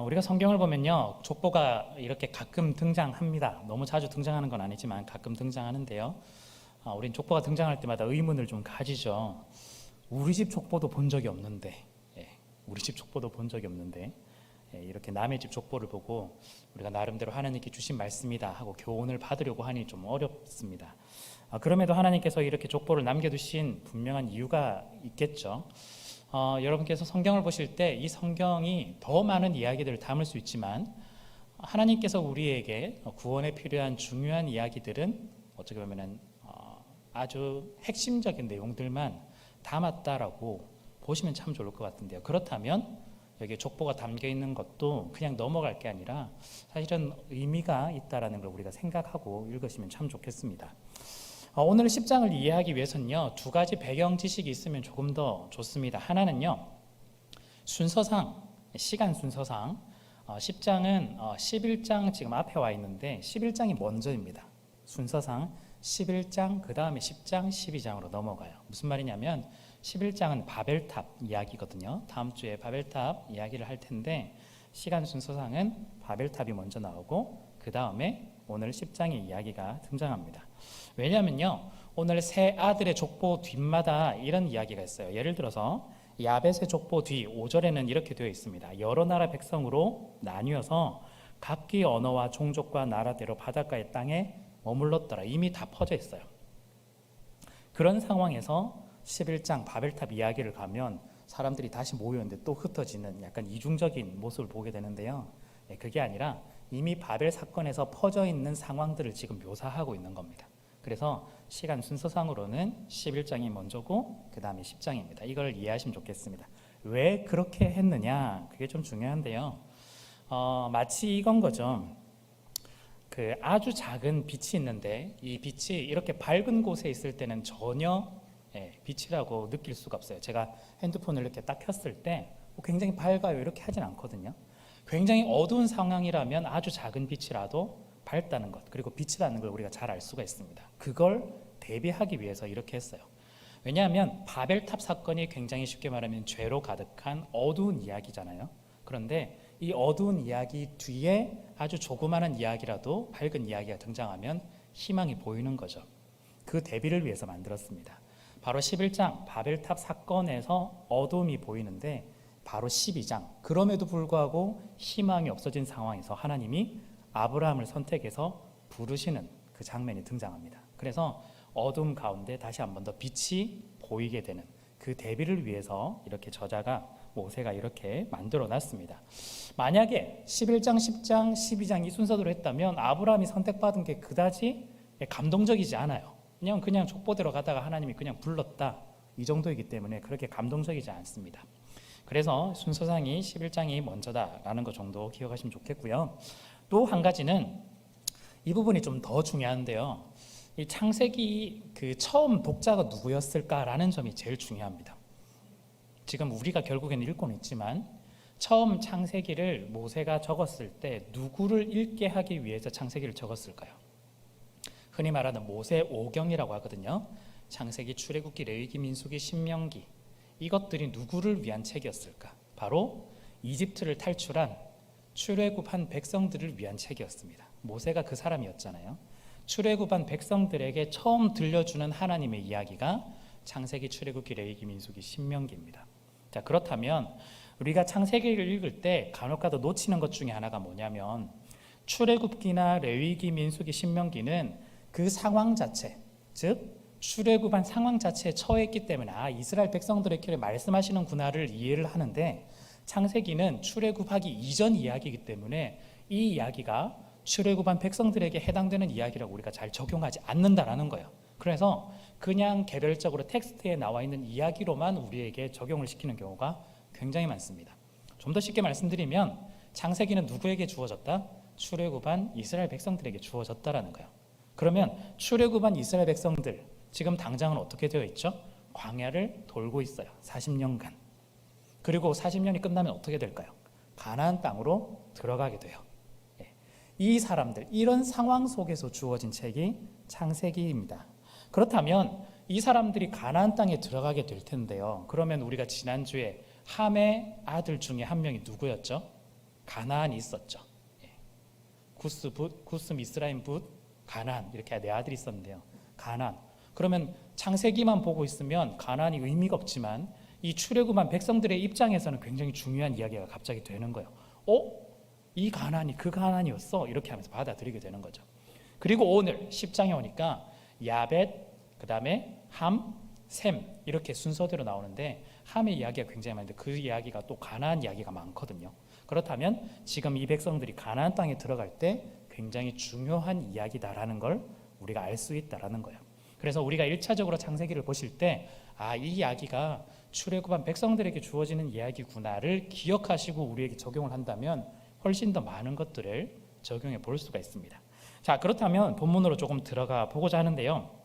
우리가 성경을 보면요, 족보가 이렇게 가끔 등장합니다. 너무 자주 등장하는 건 아니지만 가끔 등장하는데요. 우린 족보가 등장할 때마다 의문을 좀 가지죠. 우리 집 족보도 본 적이 없는데, 우리 집 족보도 본 적이 없는데, 이렇게 남의 집 족보를 보고 우리가 나름대로 하나님께 주신 말씀이다 하고 교훈을 받으려고 하니 좀 어렵습니다. 그럼에도 하나님께서 이렇게 족보를 남겨두신 분명한 이유가 있겠죠. 여러분께서 성경을 보실 때 이 성경이 더 많은 이야기들을 담을 수 있지만 하나님께서 우리에게 구원에 필요한 중요한 이야기들은 어떻게 보면 아주 핵심적인 내용들만 담았다라고 보시면 참 좋을 것 같은데요. 그렇다면 여기에 족보가 담겨 있는 것도 그냥 넘어갈 게 아니라 사실은 의미가 있다라는 걸 우리가 생각하고 읽으시면 참 좋겠습니다. 오늘 10장을 이해하기 위해서는요, 두 가지 배경 지식이 있으면 조금 더 좋습니다. 하나는요, 순서상, 시간 순서상 10장은 11장 지금 앞에 와 있는데 11장이 먼저입니다. 순서상 11장, 그 다음에 10장, 12장으로 넘어가요. 무슨 말이냐면 11장은 바벨탑 이야기거든요. 다음 주에 바벨탑 이야기를 할 텐데 시간 순서상은 바벨탑이 먼저 나오고 그 다음에 오늘 10장의 이야기가 등장합니다. 왜냐하면요, 오늘 세 아들의 족보 뒷마다 이런 이야기가 있어요. 예를 들어서 야벳의 족보 뒤 5절에는 이렇게 되어 있습니다. 여러 나라 백성으로 나뉘어서 각기 언어와 종족과 나라대로 바닷가의 땅에 머물렀더라. 이미 다 퍼져 있어요. 그런 상황에서 11장 바벨탑 이야기를 가면 사람들이 다시 모였는데 또 흩어지는 약간 이중적인 모습을 보게 되는데요. 그게 아니라 이미 바벨 사건에서 퍼져 있는 상황들을 지금 묘사하고 있는 겁니다. 그래서 시간 순서상으로는 11장이 먼저고 그 다음에 10장입니다. 이걸 이해하시면 좋겠습니다. 왜 그렇게 했느냐? 그게 좀 중요한데요. 마치 이건 거죠. 그 아주 작은 빛이 있는데 이 빛이 이렇게 밝은 곳에 있을 때는 전혀 빛이라고 느낄 수가 없어요. 제가 핸드폰을 이렇게 딱 켰을 때 굉장히 밝아요 이렇게 하진 않거든요. 굉장히 어두운 상황이라면 아주 작은 빛이라도 밝다는 것, 그리고 빛이라는 걸 우리가 잘 알 수가 있습니다. 그걸 대비하기 위해서 이렇게 했어요. 왜냐하면 바벨탑 사건이 굉장히 쉽게 말하면 죄로 가득한 어두운 이야기잖아요. 그런데 이 어두운 이야기 뒤에 아주 조그마한 이야기라도 밝은 이야기가 등장하면 희망이 보이는 거죠. 그 대비를 위해서 만들었습니다. 바로 11장 바벨탑 사건에서 어둠이 보이는데 바로 12장, 그럼에도 불구하고 희망이 없어진 상황에서 하나님이 아브라함을 선택해서 부르시는 그 장면이 등장합니다. 그래서 어둠 가운데 다시 한 번 더 빛이 보이게 되는 그 대비를 위해서 이렇게 저자가 모세가 이렇게 만들어 놨습니다. 만약에 11장, 10장, 12장 이 순서대로 했다면 아브라함이 선택받은 게 그다지 감동적이지 않아요. 그냥 족보대로 가다가 하나님이 그냥 불렀다, 이 정도이기 때문에 그렇게 감동적이지 않습니다. 그래서 순서상이 11장이 먼저다라는 것 정도 기억하시면 좋겠고요. 또 한 가지는 이 부분이 좀 더 중요한데요. 이 창세기 그 처음 독자가 누구였을까라는 점이 제일 중요합니다. 지금 우리가 결국에는 읽고는 있지만 처음 창세기를 모세가 적었을 때 누구를 읽게 하기 위해서 창세기를 적었을까요? 흔히 말하는 모세 오경이라고 하거든요. 창세기, 출애굽기, 레위기, 민수기, 신명기, 이것들이 누구를 위한 책이었을까? 바로 이집트를 탈출한 출애굽한 백성들을 위한 책이었습니다. 모세가 그 사람이었잖아요. 출애굽한 백성들에게 처음 들려주는 하나님의 이야기가 창세기, 출애굽기, 레위기, 민수기, 신명기입니다. 자, 그렇다면 우리가 창세기를 읽을 때 간혹가다 놓치는 것 중에 하나가 뭐냐면 출애굽기나 레위기, 민수기, 신명기는 그 상황 자체, 즉 출애굽한 상황 자체에 처했기 때문에 이스라엘 백성들에게 말씀하시는구나를 이해를 하는데 창세기는 출애굽하기 이전 이야기이기 때문에 이 이야기가 출애굽한 백성들에게 해당되는 이야기라고 우리가 잘 적용하지 않는다라는 거예요. 그래서 그냥 개별적으로 텍스트에 나와 있는 이야기로만 우리에게 적용을 시키는 경우가 굉장히 많습니다. 좀 더 쉽게 말씀드리면 창세기는 누구에게 주어졌다? 출애굽한 이스라엘 백성들에게 주어졌다라는 거예요. 그러면 출애굽한 이스라엘 백성들, 지금 당장은 어떻게 되어 있죠? 광야를 돌고 있어요. 40년간. 그리고 40년이 끝나면 어떻게 될까요? 가나안 땅으로 들어가게 돼요. 이 사람들, 이런 상황 속에서 주어진 책이 창세기입니다. 그렇다면 이 사람들이 가나안 땅에 들어가게 될 텐데요. 그러면 우리가 지난주에 함의 아들 중에 한 명이 누구였죠? 가나안이 있었죠. 예. 구스, 미스라임, 붓, 가나안 이렇게 네 아들이 있었는데요. 가나안. 그러면 창세기만 보고 있으면 가나안이 의미가 없지만 이 출애굽한 백성들의 입장에서는 굉장히 중요한 이야기가 갑자기 되는 거예요. 이 가나안이 그 가나안이었어? 이렇게 하면서 받아들이게 되는 거죠. 그리고 오늘 10장에 오니까 야벳, 그 다음에 함, 셈 이렇게 순서대로 나오는데 함의 이야기가 굉장히 많은데 그 이야기가 또 가나안 이야기가 많거든요. 그렇다면 지금 이 백성들이 가나안 땅에 들어갈 때 굉장히 중요한 이야기다라는 걸 우리가 알 수 있다라는 거예요. 그래서 우리가 1차적으로 창세기를 보실 때 이 이야기가 출애굽한 백성들에게 주어지는 이야기구나를 기억하시고 우리에게 적용을 한다면 훨씬 더 많은 것들을 적용해 볼 수가 있습니다. 자, 그렇다면 본문으로 조금 들어가 보고자 하는데요.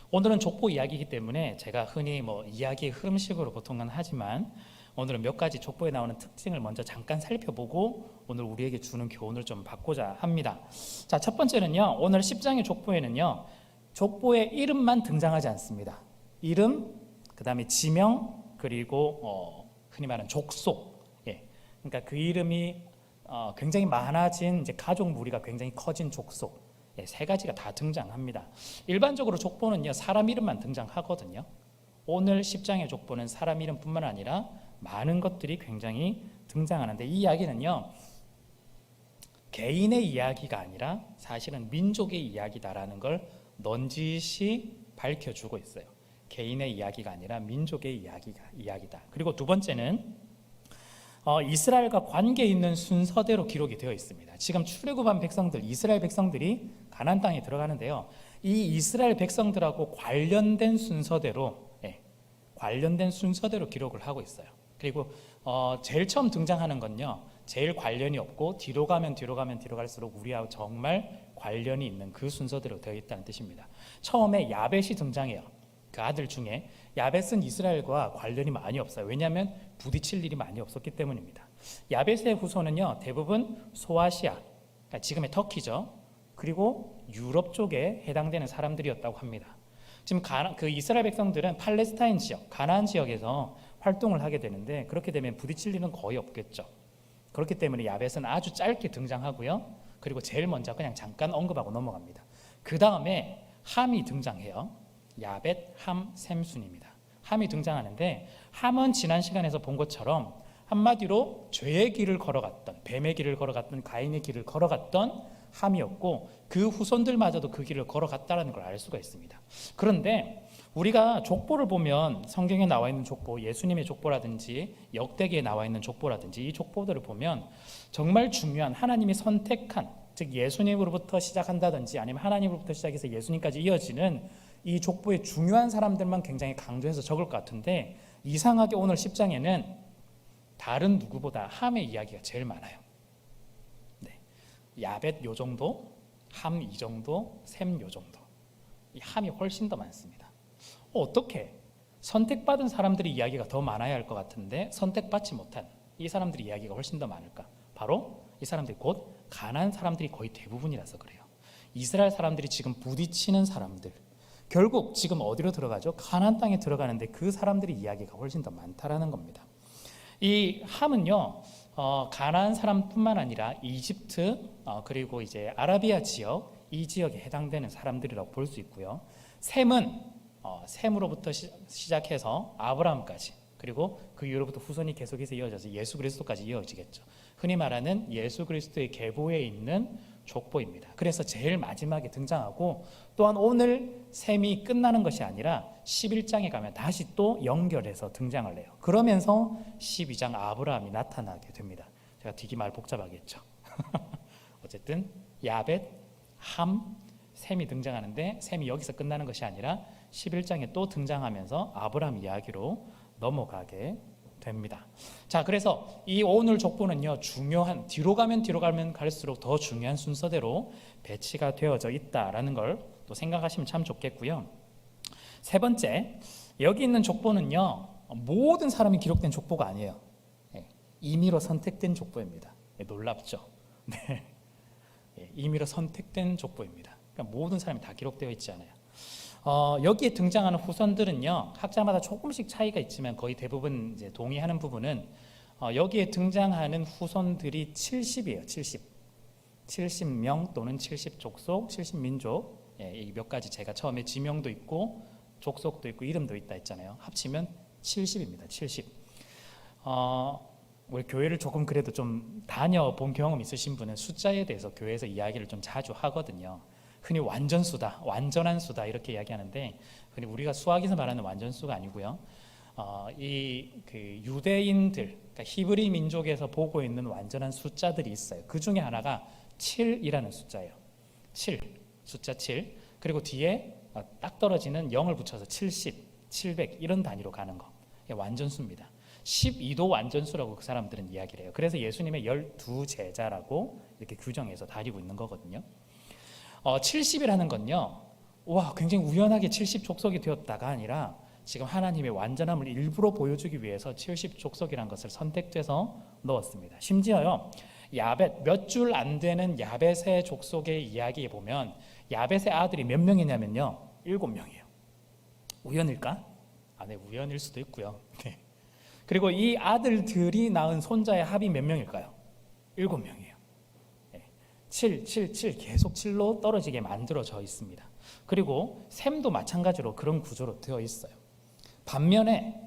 오늘은 족보 이야기이기 때문에 제가 흔히 이야기의 흐름식으로 보통은 하지만 오늘은 몇 가지 족보에 나오는 특징을 먼저 잠깐 살펴보고 오늘 우리에게 주는 교훈을 좀 받고자 합니다. 자, 첫 번째는요. 오늘 10장의 족보에는요. 족보의 이름만 등장하지 않습니다. 이름, 그 다음에 지명, 그리고 흔히 말하는 족속. 예. 그러니까 그 이름이 굉장히 많아진 이제 가족 무리가 굉장히 커진 족속. 예, 세 가지가 다 등장합니다. 일반적으로 족보는요. 사람 이름만 등장하거든요. 오늘 10장의 족보는 사람 이름뿐만 아니라 많은 것들이 굉장히 등장하는데 이 이야기는요. 개인의 이야기가 아니라 사실은 민족의 이야기다라는 걸 넌지시 밝혀주고 있어요. 개인의 이야기가 아니라 민족의 이야기다. 그리고 두 번째는 이스라엘과 관계 있는 순서대로 기록이 되어 있습니다. 지금 출애굽한 백성들, 이스라엘 백성들이 가나안 땅에 들어가는데요. 이 이스라엘 백성들하고 관련된 순서대로 기록을 하고 있어요. 그리고 제일 처음 등장하는 건요. 제일 관련이 없고 뒤로 가면 갈수록 우리하고 정말 관련이 있는 그 순서대로 되어 있다는 뜻입니다. 처음에 야벳이 등장해요. 그 아들 중에 야벳은 이스라엘과 관련이 많이 없어요. 왜냐하면 부딪힐 일이 많이 없었기 때문입니다. 야벳의 후손은요 대부분 소아시아, 그러니까 지금의 터키죠. 그리고 유럽 쪽에 해당되는 사람들이었다고 합니다. 지금 그 이스라엘 백성들은 팔레스타인 지역, 가나안 지역에서 활동을 하게 되는데 그렇게 되면 부딪힐 일은 거의 없겠죠. 그렇기 때문에 야벳은 아주 짧게 등장하고요. 그리고 제일 먼저 그냥 잠깐 언급하고 넘어갑니다. 그 다음에 함이 등장해요. 야벳, 함, 셈 순입니다. 함이 등장하는데 함은 지난 시간에서 본 것처럼 한마디로 죄의 길을 걸어갔던, 뱀의 길을 걸어갔던, 가인의 길을 걸어갔던 함이었고 그 후손들마저도 그 길을 걸어갔다는 걸 알 수가 있습니다. 그런데 우리가 족보를 보면 성경에 나와 있는 족보, 예수님의 족보라든지 역대기에 나와 있는 족보라든지 이 족보들을 보면 정말 중요한 하나님이 선택한, 즉 예수님으로부터 시작한다든지 아니면 하나님으로부터 시작해서 예수님까지 이어지는 이 족보의 중요한 사람들만 굉장히 강조해서 적을 것 같은데 이상하게 오늘 10장에는 다른 누구보다 함의 이야기가 제일 많아요. 네. 야벳 요 정도, 함 이 정도, 셈 요 정도. 이 함이 훨씬 더 많습니다. 어떻게? 선택받은 사람들의 이야기가 더 많아야 할 것 같은데 선택받지 못한 이 사람들의 이야기가 훨씬 더 많을까? 바로 이 사람들이 곧 가나안 사람들이 거의 대부분이라서 그래요. 이스라엘 사람들이 지금 부딪히는 사람들, 결국 지금 어디로 들어가죠? 가나안 땅에 들어가는데 그 사람들의 이야기가 훨씬 더 많다라는 겁니다. 이 함은요, 가나안 사람뿐만 아니라 이집트 그리고 이제 아라비아 지역, 이 지역에 해당되는 사람들이라고 볼 수 있고요. 셈은 셈으로부터 시작해서 아브라함까지, 그리고 그 이후로부터 후손이 계속해서 이어져서 예수 그리스도까지 이어지겠죠. 흔히 말하는 예수 그리스도의 계보에 있는 족보입니다. 그래서 제일 마지막에 등장하고 또한 오늘 셈이 끝나는 것이 아니라 11장에 가면 다시 또 연결해서 등장을 해요. 그러면서 12장 아브라함이 나타나게 됩니다. 제가 되게 말 복잡하겠죠. 어쨌든 야벳, 함, 셈이 등장하는데 셈이 여기서 끝나는 것이 아니라 11장에 또 등장하면서 아브라함 이야기로 넘어가게 됩니다. 자, 그래서 이 오늘 족보는요, 중요한, 뒤로 가면 갈수록 더 중요한 순서대로 배치가 되어져 있다라는 걸 또 생각하시면 참 좋겠고요. 세 번째, 여기 있는 족보는요, 모든 사람이 기록된 족보가 아니에요. 임의로 선택된 족보입니다. 놀랍죠? 네. 임의로 선택된 족보입니다. 그러니까 모든 사람이 다 기록되어 있지 않아요. 여기에 등장하는 후손들은요, 학자마다 조금씩 차이가 있지만 거의 대부분 이제 동의하는 부분은 여기에 등장하는 후손들이 70이에요. 70명 또는 70족속, 70민족. 이 몇 가지 제가 처음에 지명도 있고 족속도 있고 이름도 있다 했잖아요. 합치면 70입니다. 70. 우리 교회를 조금 그래도 좀 다녀본 경험 있으신 분은 숫자에 대해서 교회에서 이야기를 좀 자주 하거든요. 흔히 완전수다, 완전한 수다 이렇게 이야기하는데 흔히 우리가 수학에서 말하는 완전수가 아니고요. 그 유대인들, 그러니까 히브리 민족에서 보고 있는 완전한 숫자들이 있어요. 그 중에 하나가 7이라는 숫자예요. 7, 숫자 7. 그리고 뒤에 딱 떨어지는 0을 붙여서 70, 700 이런 단위로 가는 거. 이게 완전수입니다. 12도 완전수라고 그 사람들은 이야기를 해요. 그래서 예수님의 12제자라고 이렇게 규정해서 다니고 있는 거거든요. 70이라는 건요, 와, 굉장히 우연하게 70족속이 되었다가 아니라 지금 하나님의 완전함을 일부러 보여주기 위해서 70족속이라는 것을 선택돼서 넣었습니다. 심지어요, 야벳, 몇 줄 안 되는 야벳의 족속의 이야기에 보면 야벳의 아들이 몇 명이냐면요, 7명이에요. 우연일까? 네, 우연일 수도 있고요. 네. 그리고 이 아들들이 낳은 손자의 합이 몇 명일까요? 7명이에요. 7, 7, 7 계속 7로 떨어지게 만들어져 있습니다. 그리고 셈도 마찬가지로 그런 구조로 되어 있어요. 반면에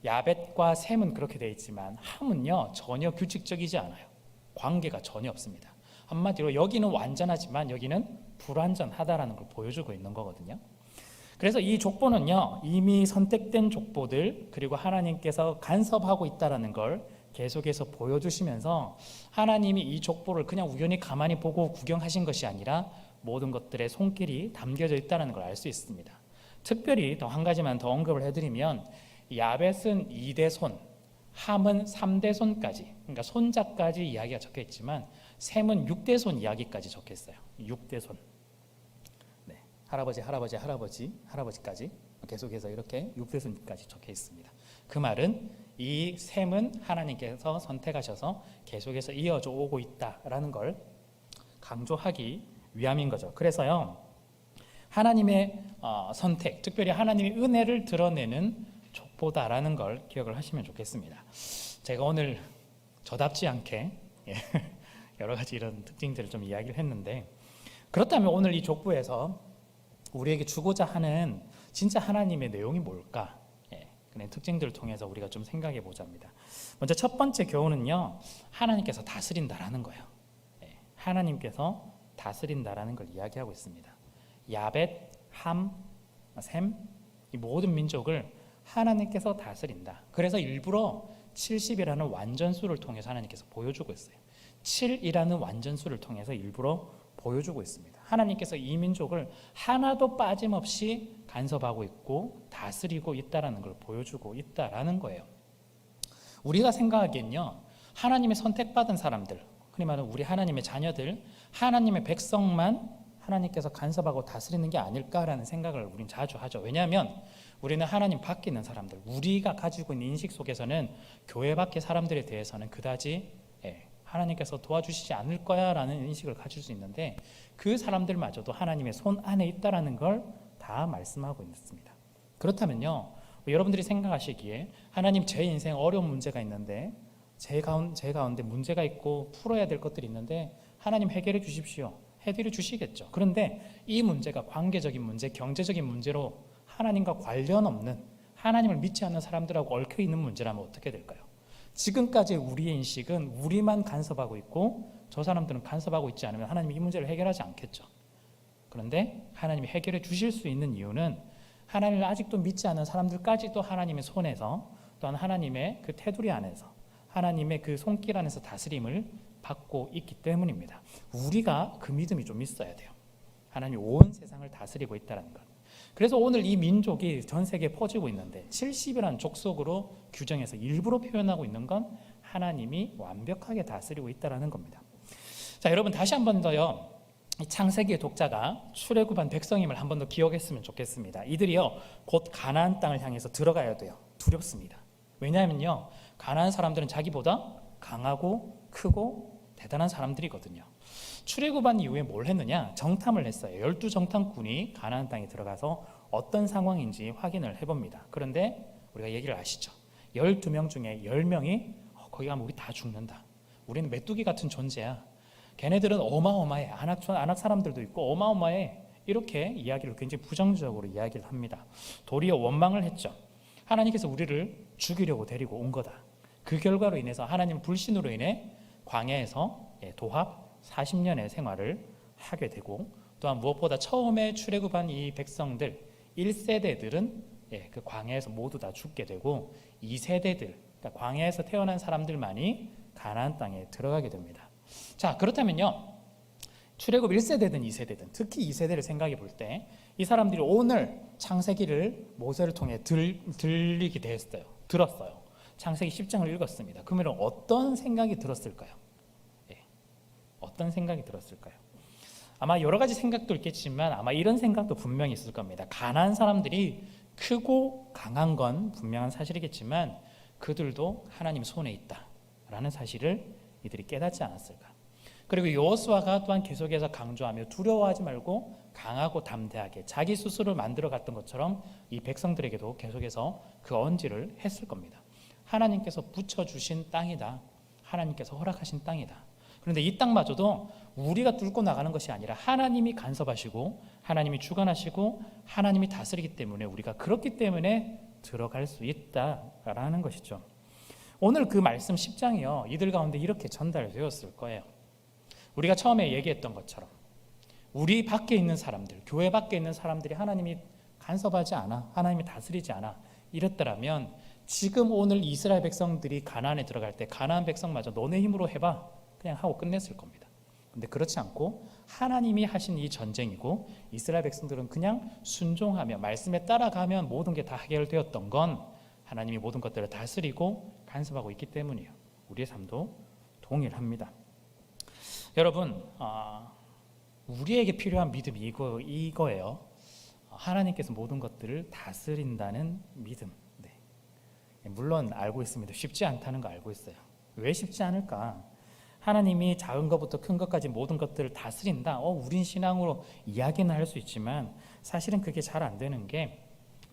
야벳과 셈은 그렇게 되어 있지만 함은요 전혀 규칙적이지 않아요. 관계가 전혀 없습니다. 한마디로 여기는 완전하지만 여기는 불완전하다라는 걸 보여주고 있는 거거든요. 그래서 이 족보는요 이미 선택된 족보들 그리고 하나님께서 간섭하고 있다는 걸 계속해서 보여주시면서 하나님이 이 족보를 그냥 우연히 가만히 보고 구경하신 것이 아니라 모든 것들의 손길이 담겨져 있다는 걸 알 수 있습니다. 특별히 더 한 가지만 더 언급을 해드리면 야벳은 2대 손, 함은 3대 손까지, 그러니까 손자까지 이야기가 적혀 있지만 셈은 6대 손 이야기까지 적혀 있어요. 6대 손. 네, 할아버지까지 계속해서 이렇게 6대 손까지 적혀 있습니다. 그 말은 이 셈은 하나님께서 선택하셔서 계속해서 이어져 오고 있다라는 걸 강조하기 위함인 거죠. 그래서요 하나님의 선택, 특별히 하나님의 은혜를 드러내는 족보다라는 걸 기억을 하시면 좋겠습니다. 제가 오늘 저답지 않게 여러 가지 이런 특징들을 좀 이야기를 했는데, 그렇다면 오늘 이 족보에서 우리에게 주고자 하는 진짜 하나님의 내용이 뭘까? 그런 특징들을 통해서 우리가 좀 생각해 보자입니다. 먼저 첫 번째 교훈은요, 하나님께서 다스린다라는 거예요. 하나님께서 다스린다라는 걸 이야기하고 있습니다. 야벳, 함, 셈, 이 모든 민족을 하나님께서 다스린다. 그래서 일부러 70이라는 완전수를 통해서 하나님께서 보여주고 있어요. 7이라는 완전수를 통해서 일부러 보여주고 있습니다. 하나님께서 이 민족을 하나도 빠짐없이 간섭하고 있고 다스리고 있다는 걸 보여주고 있다는 거예요. 우리가 생각하기엔요, 하나님의 선택받은 사람들, 흔히 말하는 우리 하나님의 자녀들, 하나님의 백성만 하나님께서 간섭하고 다스리는 게 아닐까라는 생각을 우린 자주 하죠. 왜냐하면 우리는 하나님 밖에 있는 사람들, 우리가 가지고 있는 인식 속에서는 교회 밖의 사람들에 대해서는 그다지 하나님께서 도와주시지 않을 거야 라는 인식을 가질 수 있는데, 그 사람들마저도 하나님의 손 안에 있다는 걸 다 말씀하고 있습니다. 그렇다면요, 여러분들이 생각하시기에 하나님, 제 인생 어려운 문제가 있는데 제 가운데 문제가 있고 풀어야 될 것들이 있는데 하나님 해결해 주십시오. 해결해 주시겠죠. 그런데 이 문제가 관계적인 문제, 경제적인 문제로 하나님과 관련 없는, 하나님을 믿지 않는 사람들하고 얽혀 있는 문제라면 어떻게 될까요? 지금까지 우리의 인식은 우리만 간섭하고 있고 저 사람들은 간섭하고 있지 않으면 하나님이 이 문제를 해결하지 않겠죠. 그런데 하나님이 해결해 주실 수 있는 이유는 하나님을 아직도 믿지 않는 사람들까지도 하나님의 손에서, 또한 하나님의 그 테두리 안에서, 하나님의 그 손길 안에서 다스림을 받고 있기 때문입니다. 우리가 그 믿음이 좀 있어야 돼요. 하나님이 온 세상을 다스리고 있다는 것. 그래서 오늘 이 민족이 전 세계에 퍼지고 있는데 70이라는 족속으로 규정해서 일부러 표현하고 있는 건 하나님이 완벽하게 다스리고 있다는 겁니다. 자, 여러분 다시 한 번 더요, 이 창세기의 독자가 출애굽한 백성임을 한 번 더 기억했으면 좋겠습니다. 이들이요 곧 가나안 땅을 향해서 들어가야 돼요. 두렵습니다. 왜냐하면요, 가나안 사람들은 자기보다 강하고 크고 대단한 사람들이거든요. 출애굽한 이후에 뭘 했느냐? 정탐을 했어요. 12정탐꾼이 가나안 땅에 들어가서 어떤 상황인지 확인을 해봅니다. 그런데 우리가 얘기를 아시죠? 12명 중에 10명이 거기 가면 우리 다 죽는다. 우리는 메뚜기 같은 존재야. 걔네들은 어마어마해. 안악 사람들도 있고 어마어마해. 이렇게 이야기를 굉장히 부정적으로 이야기를 합니다. 도리어 원망을 했죠. 하나님께서 우리를 죽이려고 데리고 온 거다. 그 결과로 인해서 하나님 불신으로 인해 광야에서 도합 40년의 생활을 하게 되고, 또한 무엇보다 처음에 출애굽한 이 백성들 1세대들은 그 광야에서 모두 다 죽게 되고, 2세대들, 그러니까 광야에서 태어난 사람들만이 가나안 땅에 들어가게 됩니다. 자, 그렇다면요, 출애굽 1세대든 2세대든 특히 2세대를 생각해 볼 때 이 사람들이 오늘 창세기를 모세를 통해 들리게 들었어요. 창세기 10장을 읽었습니다. 그러면 어떤 생각이 들었을까요? 어떤 생각이 들었을까요? 아마 여러 가지 생각도 있겠지만 아마 이런 생각도 분명히 있을 겁니다. 가나안 사람들이 크고 강한 건 분명한 사실이겠지만 그들도 하나님 손에 있다라는 사실을 이들이 깨닫지 않았을까? 그리고 여호수아가 또한 계속해서 강조하며 두려워하지 말고 강하고 담대하게 자기 스스로를 만들어 갔던 것처럼 이 백성들에게도 계속해서 그 언지를 했을 겁니다. 하나님께서 붙여주신 땅이다. 하나님께서 허락하신 땅이다. 그런데 이 땅마저도 우리가 뚫고 나가는 것이 아니라 하나님이 간섭하시고 하나님이 주관하시고 하나님이 다스리기 때문에 우리가 그렇기 때문에 들어갈 수 있다라는 것이죠. 오늘 그 말씀 10장이요, 이들 가운데 이렇게 전달되었을 거예요. 우리가 처음에 얘기했던 것처럼 우리 밖에 있는 사람들, 교회 밖에 있는 사람들이 하나님이 간섭하지 않아, 하나님이 다스리지 않아 이랬더라면 지금 오늘 이스라엘 백성들이 가나안에 들어갈 때 가나안 백성마저 너네 힘으로 해봐 그냥 하고 끝냈을 겁니다. 근데 그렇지 않고 하나님이 하신 이 전쟁이고 이스라엘 백성들은 그냥 순종하며 말씀에 따라가면 모든 게 다 해결되었던 건 하나님이 모든 것들을 다스리고 간섭하고 있기 때문이에요. 우리의 삶도 동일합니다. 여러분, 우리에게 필요한 믿음이 이거예요. 하나님께서 모든 것들을 다스린다는 믿음. 네. 물론 알고 있습니다. 쉽지 않다는 거 알고 있어요. 왜 쉽지 않을까? 하나님이 작은 것부터 큰 것까지 모든 것들을 다스린다. 우린 신앙으로 이야기는 할 수 있지만 사실은 그게 잘 안 되는 게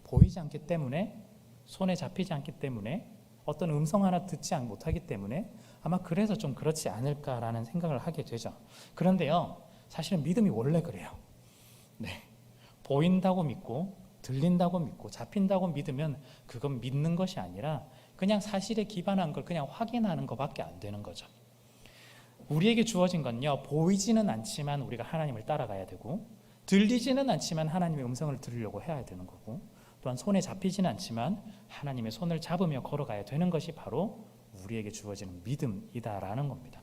보이지 않기 때문에, 손에 잡히지 않기 때문에, 어떤 음성 하나 듣지 못하기 때문에 아마 그래서 좀 그렇지 않을까라는 생각을 하게 되죠. 그런데요, 사실은 믿음이 원래 그래요. 네, 보인다고 믿고 들린다고 믿고 잡힌다고 믿으면 그건 믿는 것이 아니라 그냥 사실에 기반한 걸 그냥 확인하는 것밖에 안 되는 거죠. 우리에게 주어진 건요, 보이지는 않지만 우리가 하나님을 따라가야 되고, 들리지는 않지만 하나님의 음성을 들으려고 해야 되는 거고, 또한 손에 잡히지는 않지만 하나님의 손을 잡으며 걸어가야 되는 것이 바로 우리에게 주어지는 믿음이다라는 겁니다.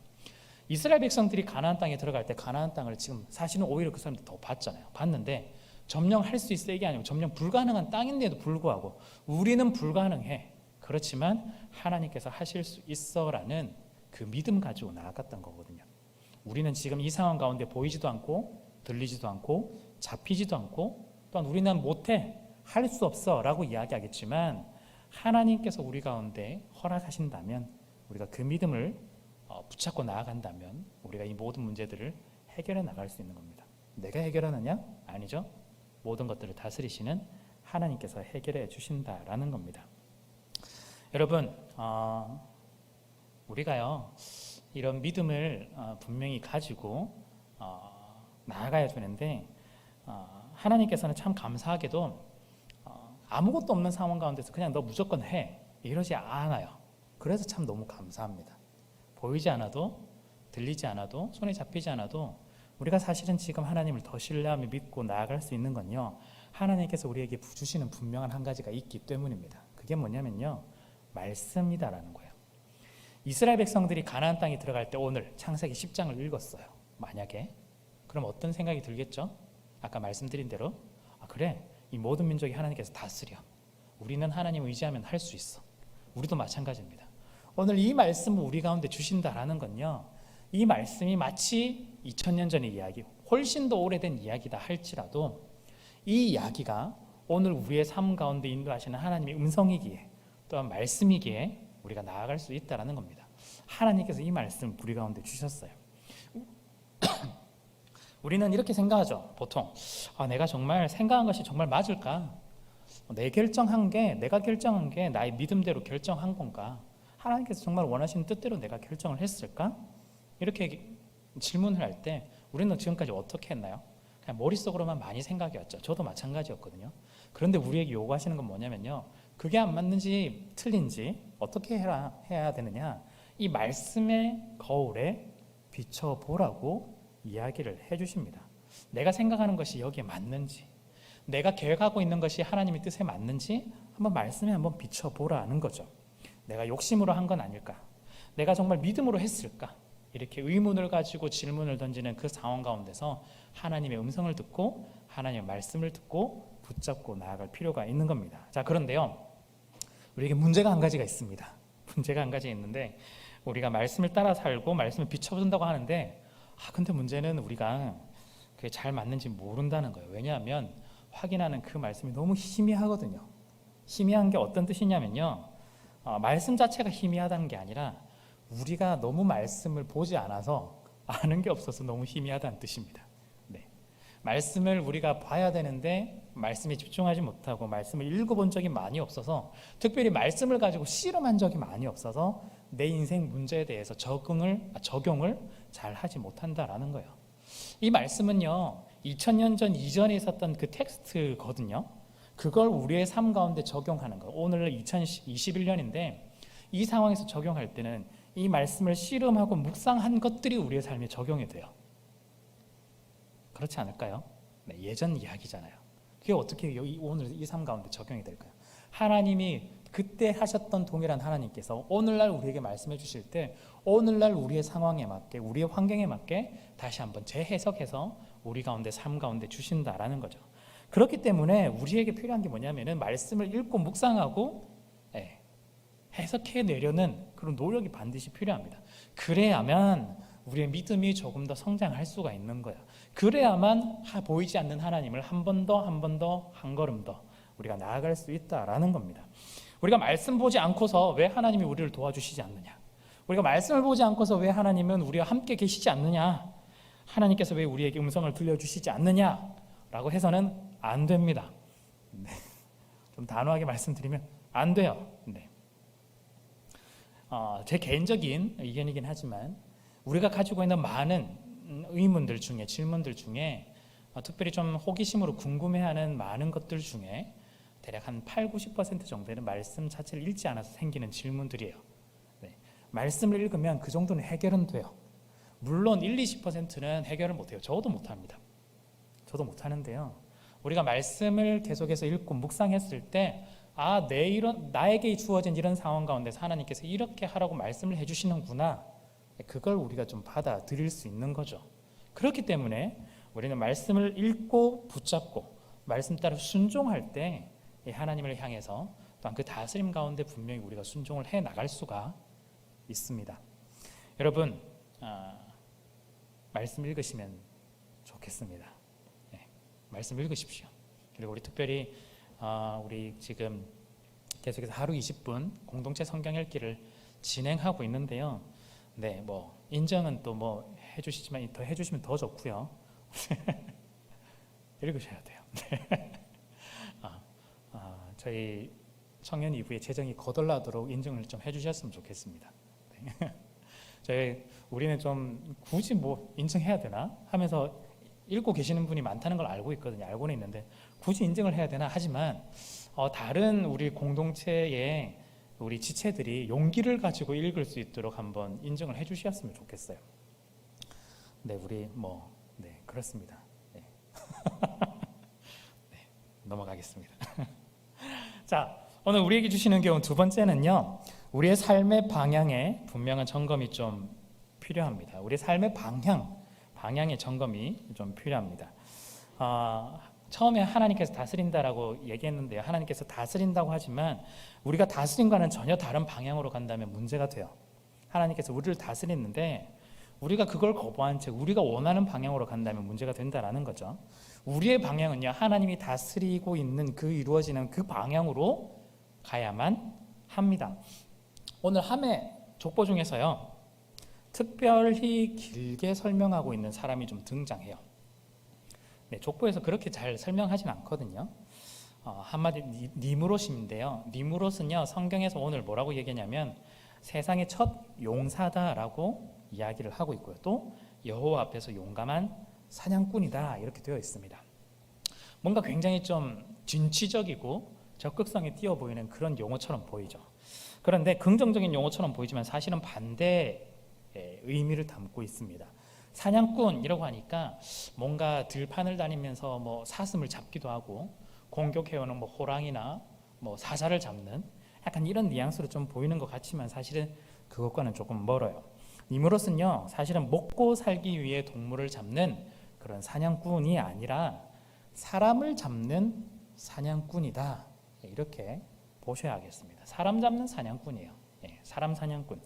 이스라엘 백성들이 가나안 땅에 들어갈 때 가나안 땅을 지금 사실은 오히려 그 사람들이 더 봤잖아요. 봤는데 점령할 수 있어 이게 아니고 점령 불가능한 땅인데도 불구하고 우리는 불가능해. 그렇지만 하나님께서 하실 수 있어라는 그 믿음 가지고 나아갔던 거거든요. 우리는 지금 이 상황 가운데 보이지도 않고 들리지도 않고 잡히지도 않고 또한 우리는 못해, 할 수 없어 라고 이야기하겠지만 하나님께서 우리 가운데 허락하신다면, 우리가 그 믿음을 붙잡고 나아간다면 우리가 이 모든 문제들을 해결해 나갈 수 있는 겁니다. 내가 해결하느냐? 아니죠. 모든 것들을 다스리시는 하나님께서 해결해 주신다라는 겁니다. 여러분, 우리가요 이런 믿음을 분명히 가지고 나아가야 되는데 하나님께서는 참 감사하게도 아무것도 없는 상황 가운데서 그냥 너 무조건 해 이러지 않아요. 그래서 참 너무 감사합니다. 보이지 않아도 들리지 않아도 손에 잡히지 않아도 우리가 사실은 지금 하나님을 더 신뢰하며 믿고 나아갈 수 있는 건요, 하나님께서 우리에게 주시는 분명한 한 가지가 있기 때문입니다. 그게 뭐냐면요, 말씀이다라는 거예요. 이스라엘 백성들이 가나안 땅에 들어갈 때 오늘 창세기 10장을 읽었어요. 만약에 그럼 어떤 생각이 들겠죠? 아까 말씀드린 대로 그래, 이 모든 민족이 하나님께서 다스려, 우리는 하나님 의지하면 할 수 있어. 우리도 마찬가지입니다. 오늘 이 말씀을 우리 가운데 주신다라는 건요, 이 말씀이 마치 2000년 전의 이야기, 훨씬 더 오래된 이야기다 할지라도 이 이야기가 오늘 우리의 삶 가운데 인도하시는 하나님의 음성이기에 또한 말씀이기에 우리가 나아갈 수 있다는 겁니다. 하나님께서 이 말씀 우리 가운데 주셨어요. 우리는 이렇게 생각하죠. 보통 내가 정말 생각한 것이 정말 맞을까? 내가 결정한 게 나의 믿음대로 결정한 건가? 하나님께서 정말 원하시는 뜻대로 내가 결정을 했을까? 이렇게 질문을 할 때 우리는 지금까지 어떻게 했나요? 그냥 머릿속으로만 많이 생각이 왔죠. 저도 마찬가지였거든요. 그런데 우리에게 요구하시는 건 뭐냐면요, 그게 안 맞는지 틀린지 어떻게 해야 되느냐, 이 말씀의 거울에 비춰보라고 이야기를 해주십니다. 내가 생각하는 것이 여기에 맞는지, 내가 계획하고 있는 것이 하나님의 뜻에 맞는지 한번 말씀에 한번 비춰보라는 거죠. 내가 욕심으로 한 건 아닐까? 내가 정말 믿음으로 했을까? 이렇게 의문을 가지고 질문을 던지는 그 상황 가운데서 하나님의 음성을 듣고 하나님의 말씀을 듣고 붙잡고 나아갈 필요가 있는 겁니다. 자, 그런데요, 우리에게 문제가 한 가지가 있습니다. 문제가 한 가지 있는데, 우리가 말씀을 따라 살고 말씀을 비춰본다고 하는데, 근데 문제는 우리가 그게 잘 맞는지 모른다는 거예요. 왜냐하면 확인하는 그 말씀이 너무 희미하거든요. 희미한 게 어떤 뜻이냐면요, 말씀 자체가 희미하다는 게 아니라 우리가 너무 말씀을 보지 않아서 아는 게 없어서 너무 희미하다는 뜻입니다. 네. 말씀을 우리가 봐야 되는데 말씀에 집중하지 못하고 말씀을 읽어본 적이 많이 없어서, 특별히 말씀을 가지고 실험한 적이 많이 없어서 내 인생 문제에 대해서 적용을 잘 하지 못한다라는 거예요. 이 말씀은요, 2000년 전 이전에 있었던 그 텍스트거든요. 그걸 우리의 삶 가운데 적용하는 거. 오늘 2021년인데 이 상황에서 적용할 때는 이 말씀을 씨름하고 묵상한 것들이 우리의 삶에 적용이 돼요. 그렇지 않을까요? 네, 예전 이야기잖아요. 그게 어떻게 오늘 이 삶 가운데 적용이 될까요? 하나님이 그때 하셨던 동일한 하나님께서 오늘날 우리에게 말씀해 주실 때 오늘날 우리의 상황에 맞게, 우리의 환경에 맞게 다시 한번 재해석해서 우리 가운데, 삶 가운데 주신다라는 거죠. 그렇기 때문에 우리에게 필요한 게 뭐냐면은 말씀을 읽고 묵상하고 해석해내려는 그런 노력이 반드시 필요합니다. 그래야만 우리의 믿음이 조금 더 성장할 수가 있는 거야. 그래야만 보이지 않는 하나님을 한 번 더, 한 걸음 더 우리가 나아갈 수 있다라는 겁니다. 우리가 말씀 보지 않고서 왜 하나님이 우리를 도와주시지 않느냐? 우리가 말씀을 보지 않고서 왜 하나님은 우리와 함께 계시지 않느냐? 하나님께서 왜 우리에게 음성을 들려주시지 않느냐? 라고 해서는 안 됩니다. 네. 좀 단호하게 말씀드리면 안 돼요. 네. 제 개인적인 의견이긴 하지만 우리가 가지고 있는 많은 의문들 중에, 질문들 중에 특별히 좀 호기심으로 궁금해하는 많은 것들 중에 대략 한 80-90% 정도는 말씀 자체를 읽지 않아서 생기는 질문들이에요. 네. 말씀을 읽으면 그 정도는 해결은 돼요. 물론 1-20%는 해결을 못해요. 저도 못합니다. 저도 못하는데요, 우리가 말씀을 계속해서 읽고 묵상했을 때 나에게 주어진 이런 상황 가운데서 하나님께서 이렇게 하라고 말씀을 해주시는구나, 그걸 우리가 좀 받아들일 수 있는 거죠. 그렇기 때문에 우리는 말씀을 읽고 붙잡고 말씀 따라 순종할 때 하나님을 향해서 또한 그 다스림 가운데 분명히 우리가 순종을 해 나갈 수가 있습니다. 여러분, 말씀 읽으시면 좋겠습니다. 네, 말씀 읽으십시오. 그리고 우리 특별히 우리 지금 계속해서 하루 20분 공동체 성경 읽기를 진행하고 있는데요. 네, 뭐 인정은 또 뭐 해주시지만 더 해주시면 더 좋고요. 읽으셔야 돼요. 네. 저희 청년 이후에 재정이 거덜나도록 인정을 좀 해주셨으면 좋겠습니다. 네. 우리는 좀 굳이 뭐 인정해야 되나 하면서 읽고 계시는 분이 많다는 걸 알고 있거든요. 알고는 있는데 굳이 인정을 해야 되나 하지만 다른 우리 공동체의 우리 지체들이 용기를 가지고 읽을 수 있도록 한번 인정을 해주셨으면 좋겠어요. 네, 우리 네, 그렇습니다. 네. 네, 넘어가겠습니다. 자, 오늘 우리에게 주시는 교훈 두 번째는요, 우리의 삶의 방향에 분명한 점검이 좀 필요합니다. 우리의 삶의 방향의 점검이 좀 필요합니다. 처음에 하나님께서 다스린다라고 얘기했는데요, 하나님께서 다스린다고 하지만 우리가 다스림과는 전혀 다른 방향으로 간다면 문제가 돼요. 하나님께서 우리를 다스리는데 우리가 그걸 거부한 채 우리가 원하는 방향으로 간다면 문제가 된다라는 거죠. 우리의 방향은요, 하나님이 다스리고 있는 이루어지는 그 방향으로 가야만 합니다. 오늘 함의 족보 중에서요, 특별히 길게 설명하고 있는 사람이 좀 등장해요. 네, 족보에서 그렇게 잘 설명하진 않거든요. 한마디 니무롯인데요. 니무롯은요, 성경에서 오늘 뭐라고 얘기하냐면 세상의 첫 용사다라고 이야기를 하고 있고요. 또 여호와 앞에서 용감한 사냥꾼이다 이렇게 되어 있습니다. 뭔가 굉장히 좀 진취적이고 적극성이 띄어 보이는 그런 용어처럼 보이죠. 그런데 긍정적인 용어처럼 보이지만 사실은 반대의 의미를 담고 있습니다. 사냥꾼이라고 하니까 뭔가 들판을 다니면서 뭐 사슴을 잡기도 하고 공격해오는 뭐 호랑이나 뭐 사자를 잡는 약간 이런 뉘앙스로 좀 보이는 것 같지만 사실은 그것과는 조금 멀어요. 니무롯은요 사실은 먹고 살기 위해 동물을 잡는 그런 사냥꾼이 아니라 사람을 잡는 사냥꾼이다 이렇게 보셔야겠습니다. 사람 잡는 사냥꾼이에요. 사람 사냥꾼.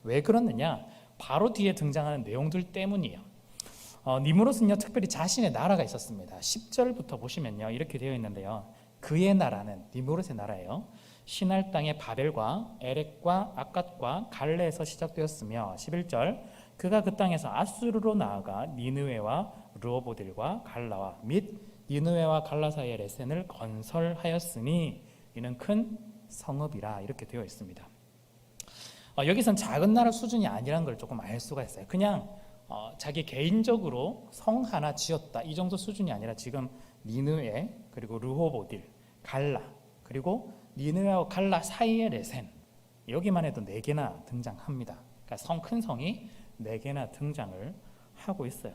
왜 그러느냐? 바로 뒤에 등장하는 내용들 때문이에요. 니무롯은요 특별히 자신의 나라가 있었습니다. 10절부터 보시면요 이렇게 되어 있는데요. 그의 나라는 니무롯의 나라예요. 시날 땅의 바벨과 에렉과 아갓과 갈레에서 시작되었으며 11절 그가 그 땅에서 아수르로 나아가 니느웨와 르호보딜과 갈라와 및 니느웨와 갈라 사이의 레센을 건설하였으니 이는 큰 성읍이라 이렇게 되어 있습니다. 여기선 작은 나라 수준이 아니라는 걸 조금 알 수가 있어요. 그냥 자기 개인적으로 성 하나 지었다 이 정도 수준이 아니라 지금 니느웨 그리고 르호보딜, 갈라 그리고 니느웨와 갈라 사이의 레센 여기만 해도 4개나 등장합니다. 그러니까 큰 성이 4개나 등장을 하고 있어요.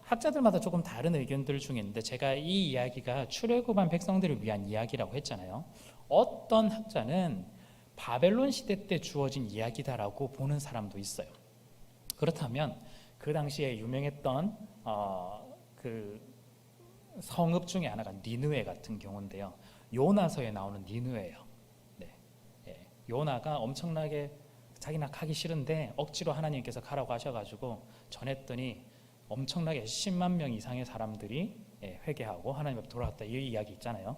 학자들마다 조금 다른 의견들 중에 있는데 제가 이 이야기가 출애굽한 백성들을 위한 이야기라고 했잖아요. 어떤 학자는 바벨론 시대 때 주어진 이야기다라고 보는 사람도 있어요. 그렇다면 그 당시에 유명했던 그 성읍 중에 하나가 니느웨 같은 경우인데요. 요나서에 나오는 니느웨예요. 요나가 엄청나게 자기나 가기 싫은데 억지로 하나님께서 가라고 하셔가지고 전했더니 엄청나게 10만 명 이상의 사람들이 회개하고 하나님 앞에 돌아왔다 이 이야기 있잖아요.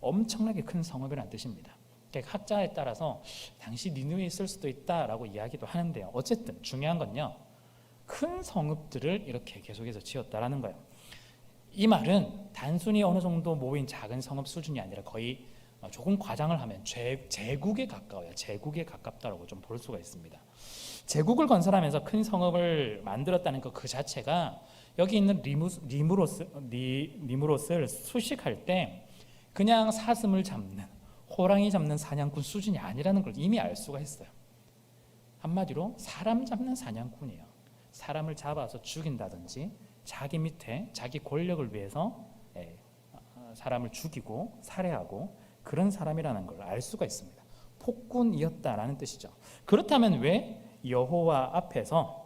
엄청나게 큰 성읍이라는 뜻입니다. 학자에 따라서 당시 니느웨에 있을 수도 있다라고 이야기도 하는데요. 어쨌든 중요한 건요. 큰 성읍들을 이렇게 계속해서 지었다라는 거예요. 이 말은 단순히 어느 정도 모인 작은 성읍 수준이 아니라 거의 조금 과장을 하면 제국에 가까워요. 제국에 가깝다라고 좀 볼 수가 있습니다. 제국을 건설하면서 큰 성읍을 만들었다는 것 그 자체가 여기 있는 니무롯을 수식할 때 그냥 사슴을 잡는 호랑이 잡는 사냥꾼 수준이 아니라는 걸 이미 알 수가 있어요. 한마디로 사람 잡는 사냥꾼이에요. 사람을 잡아서 죽인다든지 자기 밑에 자기 권력을 위해서 사람을 죽이고 살해하고 그런 사람이라는 걸 알 수가 있습니다. 폭군이었다라는 뜻이죠. 그렇다면 왜 여호와 앞에서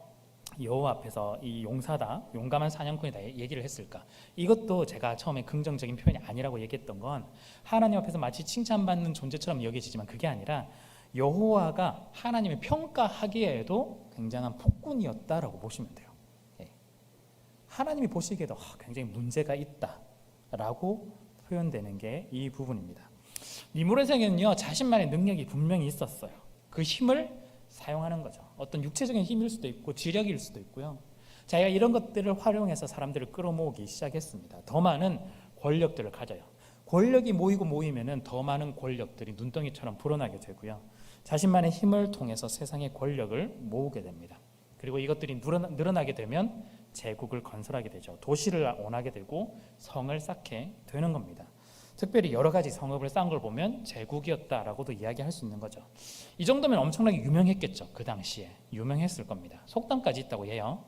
이 용사다, 용감한 사냥꾼이다 얘기를 했을까? 이것도 제가 처음에 긍정적인 표현이 아니라고 얘기했던 건 하나님 앞에서 마치 칭찬받는 존재처럼 여겨지지만 그게 아니라 여호와가 하나님의 평가하기에도 굉장한 폭군이었다라고 보시면 돼요. 하나님이 보시기에도 굉장히 문제가 있다라고 표현되는 게 이 부분입니다. 니무롯에게는요 자신만의 능력이 분명히 있었어요. 그 힘을 사용하는 거죠. 어떤 육체적인 힘일 수도 있고 지력일 수도 있고요. 자기가 이런 것들을 활용해서 사람들을 끌어모으기 시작했습니다. 더 많은 권력들을 가져요. 권력이 모이면은 더 많은 권력들이 눈덩이처럼 불어나게 되고요. 자신만의 힘을 통해서 세상의 권력을 모으게 됩니다. 그리고 이것들이 늘어나게 되면 제국을 건설하게 되죠. 도시를 원하게 되고 성을 쌓게 되는 겁니다. 특별히 여러 가지 성읍을 쌓은 걸 보면 제국이었다라고도 이야기할 수 있는 거죠. 이 정도면 엄청나게 유명했겠죠. 그 당시에 유명했을 겁니다. 속담까지 있다고 해요.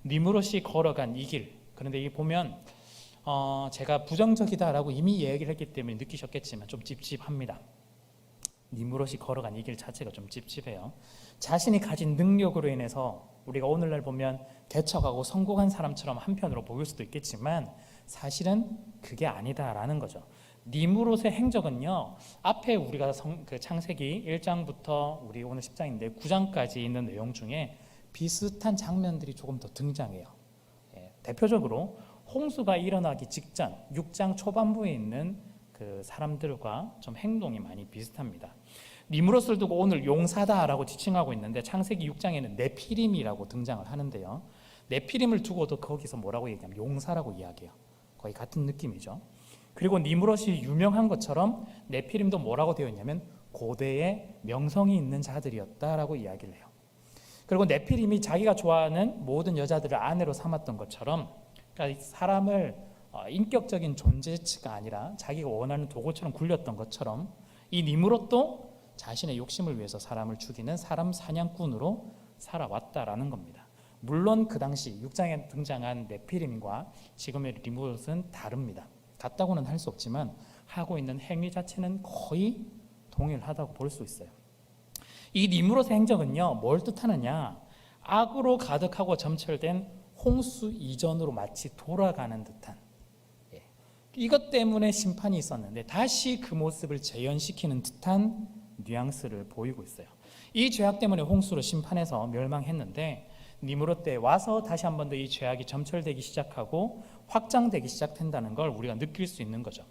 니무롯이 걸어간 이 길. 그런데 이 보면 제가 부정적이다라고 이미 이야기를 했기 때문에 느끼셨겠지만 좀 찝찝합니다. 니무롯이 걸어간 이 길 자체가 좀 찝찝해요. 자신이 가진 능력으로 인해서 우리가 오늘날 보면 개척하고 성공한 사람처럼 한편으로 보일 수도 있겠지만 사실은 그게 아니다라는 거죠. 니무롯의 행적은요 앞에 우리가 그 창세기 1장부터 우리 오늘 10장인데 9장까지 있는 내용 중에 비슷한 장면들이 조금 더 등장해요. 대표적으로 홍수가 일어나기 직전 6장 초반부에 있는 그 사람들과 좀 행동이 많이 비슷합니다. 니무롯을 두고 오늘 용사다라고 지칭하고 있는데 창세기 6장에는 네피림이라고 등장을 하는데요. 네피림을 두고도 거기서 뭐라고 얘기하면 용사라고 이야기해요. 거의 같은 느낌이죠. 그리고 니무롯이 유명한 것처럼 네피림도 뭐라고 되어 있냐면 고대의 명성이 있는 자들이었다라고 이야기를 해요. 그리고 네피림이 자기가 좋아하는 모든 여자들을 아내로 삼았던 것처럼, 그러니까 사람을 인격적인 존재치가 아니라 자기가 원하는 도구처럼 굴렸던 것처럼, 이 니므롯도 자신의 욕심을 위해서 사람을 죽이는 사람 사냥꾼으로 살아왔다라는 겁니다. 물론 그 당시 6장에 등장한 네피림과 지금의 니므롯은 다릅니다. 같다고는 할 수 없지만 하고 있는 행위 자체는 거의 동일하다고 볼 수 있어요. 이 니므롯의 행적은요, 뭘 뜻하느냐, 악으로 가득하고 점철된 홍수 이전으로 마치 돌아가는 듯한, 이것 때문에 심판이 있었는데 다시 그 모습을 재현시키는 듯한 뉘앙스를 보이고 있어요. 이 죄악 때문에 홍수로 심판해서 멸망했는데 니므롯 때 와서 다시 한 번 더 이 죄악이 점철되기 시작하고 확장되기 시작된다는 걸 우리가 느낄 수 있는 거죠.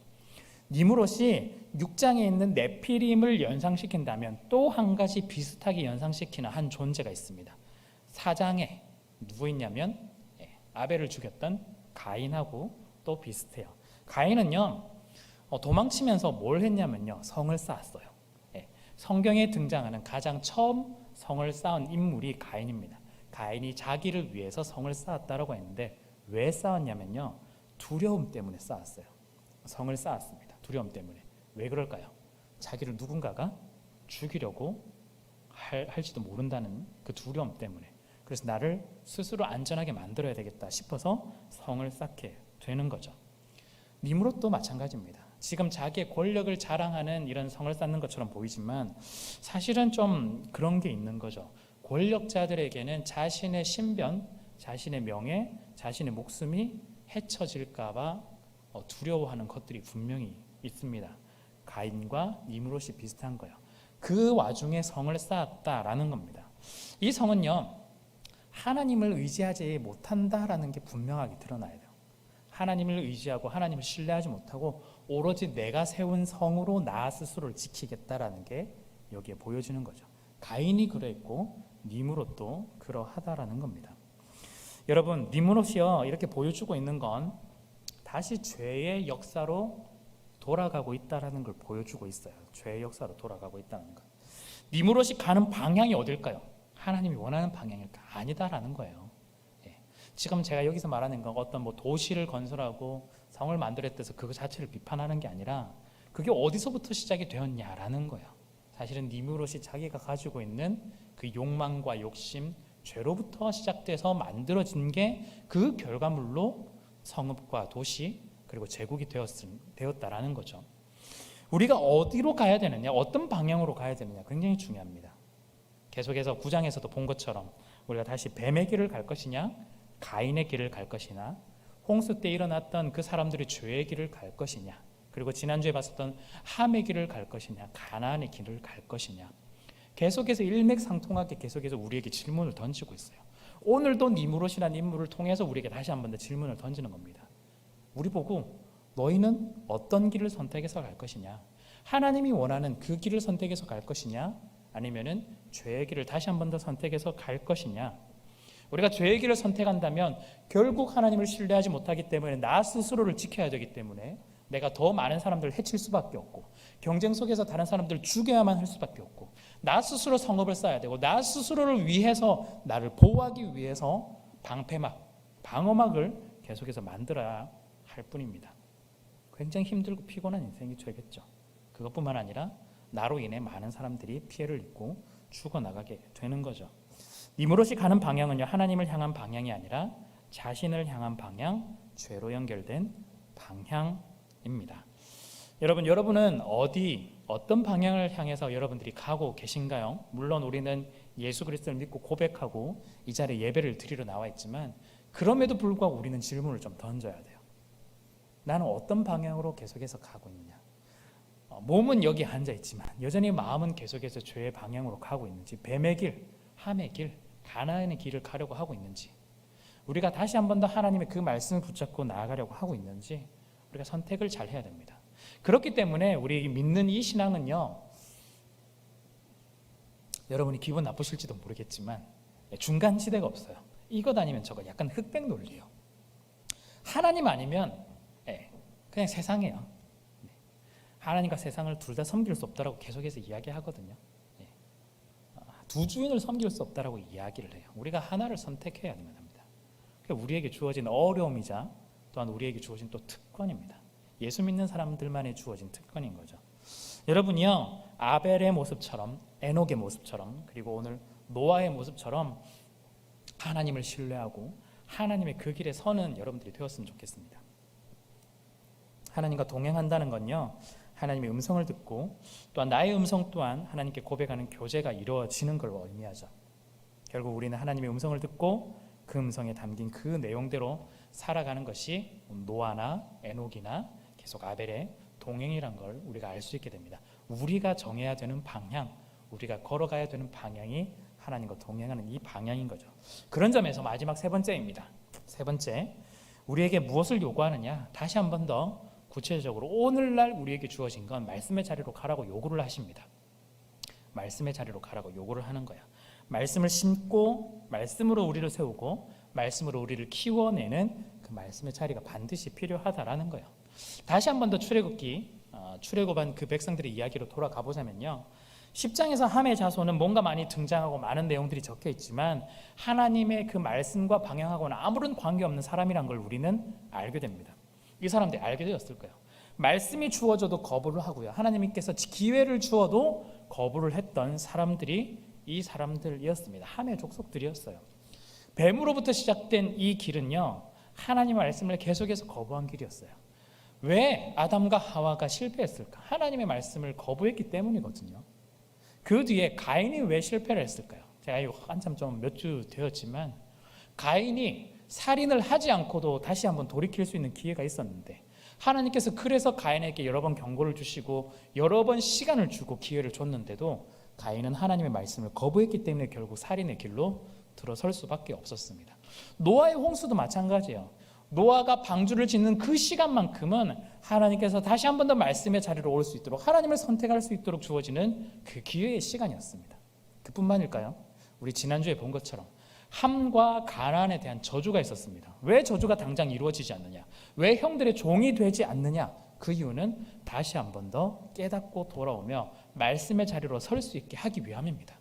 니므롯이 6장에 있는 네피림을 연상시킨다면 또 한 가지 비슷하게 연상시키는 한 존재가 있습니다. 4장에 누구 있냐면 아벨을 죽였던 가인하고 또 비슷해요. 가인은요, 도망치면서 뭘 했냐면요, 성을 쌓았어요. 성경에 등장하는 가장 처음 성을 쌓은 인물이 가인입니다. 가인이 자기를 위해서 성을 쌓았다라고 했는데 왜 쌓았냐면요, 두려움 때문에 쌓았어요. 성을 쌓았습니다. 두려움 때문에. 왜 그럴까요? 자기를 누군가가 죽이려고 할지도 모른다는 그 두려움 때문에. 그래서 나를 스스로 안전하게 만들어야 되겠다 싶어서 성을 쌓게 되는 거죠. 니므롯도 마찬가지입니다. 지금 자기의 권력을 자랑하는 이런 성을 쌓는 것처럼 보이지만 사실은 좀 그런 게 있는 거죠. 권력자들에게는 자신의 신변, 자신의 명예, 자신의 목숨이 헤쳐질까 봐 두려워하는 것들이 분명히 있습니다. 가인과 니므롯이 비슷한 거예요. 그 와중에 성을 쌓았다라는 겁니다. 이 성은요, 하나님을 의지하지 못한다라는 게 분명하게 드러나야 돼요. 하나님을 의지하고 하나님을 신뢰하지 못하고 오로지 내가 세운 성으로 나 스스로를 지키겠다라는 게 여기에 보여지는 거죠. 가인이 그러했고 니므롯도 그러하다라는 겁니다. 여러분, 니므롯이요, 이렇게 보여주고 있는 건 다시 죄의 역사로 돌아가고 있다라는 걸 보여주고 있어요. 죄의 역사로 돌아가고 있다는 것. 니므롯이 가는 방향이 어딜까요? 하나님이 원하는 방향일까? 아니다라는 거예요. 지금 제가 여기서 말하는 건 어떤 도시를 건설하고 성을 만들었다 해서 그거 자체를 비판하는 게 아니라 그게 어디서부터 시작이 되었냐라는 거예요. 사실은 니므롯이 자기가 가지고 있는 그 욕망과 욕심, 죄로부터 시작돼서 만들어진 게 그 결과물로 성읍과 도시 그리고 제국이 되었다라는 거죠. 우리가 어디로 가야 되느냐, 어떤 방향으로 가야 되느냐 굉장히 중요합니다. 계속해서 9장에서도 본 것처럼 우리가 다시 뱀의 길을 갈 것이냐, 가인의 길을 갈 것이냐, 홍수 때 일어났던 그 사람들의 죄의 길을 갈 것이냐, 그리고 지난주에 봤었던 함의 길을 갈 것이냐, 가나안의 길을 갈 것이냐, 계속해서 일맥상통하게 계속해서 우리에게 질문을 던지고 있어요. 오늘도 니므롯이라는 인물을 통해서 우리에게 다시 한 번 더 질문을 던지는 겁니다. 우리 보고 너희는 어떤 길을 선택해서 갈 것이냐, 하나님이 원하는 그 길을 선택해서 갈 것이냐, 아니면은 죄의 길을 다시 한 번 더 선택해서 갈 것이냐. 우리가 죄의 길을 선택한다면 결국 하나님을 신뢰하지 못하기 때문에 나 스스로를 지켜야 되기 때문에 내가 더 많은 사람들을 해칠 수밖에 없고, 경쟁 속에서 다른 사람들을 죽여야만 할 수밖에 없고, 나 스스로 성읍을 쌓아야 되고, 나 스스로를 위해서, 나를 보호하기 위해서 방패막, 방어막을 계속해서 만들어야 할 뿐입니다. 굉장히 힘들고 피곤한 인생이 되겠죠. 그것뿐만 아니라 나로 인해 많은 사람들이 피해를 입고 죽어나가게 되는 거죠. 니므롯이 가는 방향은요, 하나님을 향한 방향이 아니라 자신을 향한 방향, 죄로 연결된 방향입니다. 여러분은 어떤 방향을 향해서 여러분들이 가고 계신가요? 물론 우리는 예수 그리스도를 믿고 고백하고 이 자리에 예배를 드리러 나와 있지만 그럼에도 불구하고 우리는 질문을 좀 던져야 돼요. 나는 어떤 방향으로 계속해서 가고 있느냐? 몸은 여기 앉아 있지만 여전히 마음은 계속해서 죄의 방향으로 가고 있는지, 뱀의 길, 함의 길, 가나안의 길을 가려고 하고 있는지, 우리가 다시 한 번 더 하나님의 그 말씀을 붙잡고 나아가려고 하고 있는지 우리가 선택을 잘 해야 됩니다. 그렇기 때문에 우리 믿는 이 신앙은요, 여러분이 기분 나쁘실지도 모르겠지만 중간지대가 없어요. 이것 아니면 저것, 약간 흑백 논리예요. 하나님 아니면 그냥 세상이에요. 하나님과 세상을 둘 다 섬길 수 없다라고 계속해서 이야기하거든요. 예. 두 주인을 섬길 수 없다라고 이야기를 해요. 우리가 하나를 선택해야만 합니다. 우리에게 주어진 어려움이자 또한 우리에게 주어진 또 특권입니다. 예수 믿는 사람들만에 주어진 특권인 거죠. 여러분이요, 아벨의 모습처럼, 에녹의 모습처럼, 그리고 오늘 노아의 모습처럼 하나님을 신뢰하고 하나님의 그 길에 서는 여러분들이 되었으면 좋겠습니다. 하나님과 동행한다는 건요, 하나님의 음성을 듣고 또한 나의 음성 또한 하나님께 고백하는 교제가 이루어지는 걸 의미하죠. 결국 우리는 하나님의 음성을 듣고 그 음성에 담긴 그 내용대로 살아가는 것이 노아나 에녹이나 계속 아벨의 동행이란 걸 우리가 알 수 있게 됩니다. 우리가 정해야 되는 방향, 우리가 걸어가야 되는 방향이 하나님과 동행하는 이 방향인 거죠. 그런 점에서 마지막 세 번째입니다. 세 번째, 우리에게 무엇을 요구하느냐? 다시 한 번 더 구체적으로 오늘날 우리에게 주어진 건 말씀의 자리로 가라고 요구를 하십니다. 말씀의 자리로 가라고 요구를 하는 거야. 말씀을 심고 말씀으로 우리를 세우고 말씀으로 우리를 키워내는 그 말씀의 자리가 반드시 필요하다라는 거예요. 다시 한 번 더 출애굽한 그 백성들의 이야기로 돌아가 보자면요, 10장에서 함의 자손은 뭔가 많이 등장하고 많은 내용들이 적혀 있지만 하나님의 그 말씀과 방향하고는 아무런 관계없는 사람이란 걸 우리는 알게 됩니다. 이 사람들이 알게 되었을 거예요. 말씀이 주어져도 거부를 하고요, 하나님께서 기회를 주어도 거부를 했던 사람들이 이 사람들이었습니다. 함의 족속들이었어요. 뱀으로부터 시작된 이 길은요, 하나님의 말씀을 계속해서 거부한 길이었어요. 왜 아담과 하와가 실패했을까? 하나님의 말씀을 거부했기 때문이거든요. 그 뒤에 가인이 왜 실패를 했을까요? 제가 이거 한참 좀 몇 주 되었지만 가인이 살인을 하지 않고도 다시 한번 돌이킬 수 있는 기회가 있었는데 하나님께서 그래서 가인에게 여러 번 경고를 주시고 여러 번 시간을 주고 기회를 줬는데도 가인은 하나님의 말씀을 거부했기 때문에 결국 살인의 길로 들어설 수밖에 없었습니다. 노아의 홍수도 마찬가지예요. 노아가 방주를 짓는 그 시간만큼은 하나님께서 다시 한 번 더 말씀의 자리로 올 수 있도록 하나님을 선택할 수 있도록 주어지는 그 기회의 시간이었습니다. 그뿐만일까요? 우리 지난주에 본 것처럼 함과 가나안에 대한 저주가 있었습니다. 왜 저주가 당장 이루어지지 않느냐? 왜 형들의 종이 되지 않느냐? 그 이유는 다시 한 번 더 깨닫고 돌아오며 말씀의 자리로 설 수 있게 하기 위함입니다.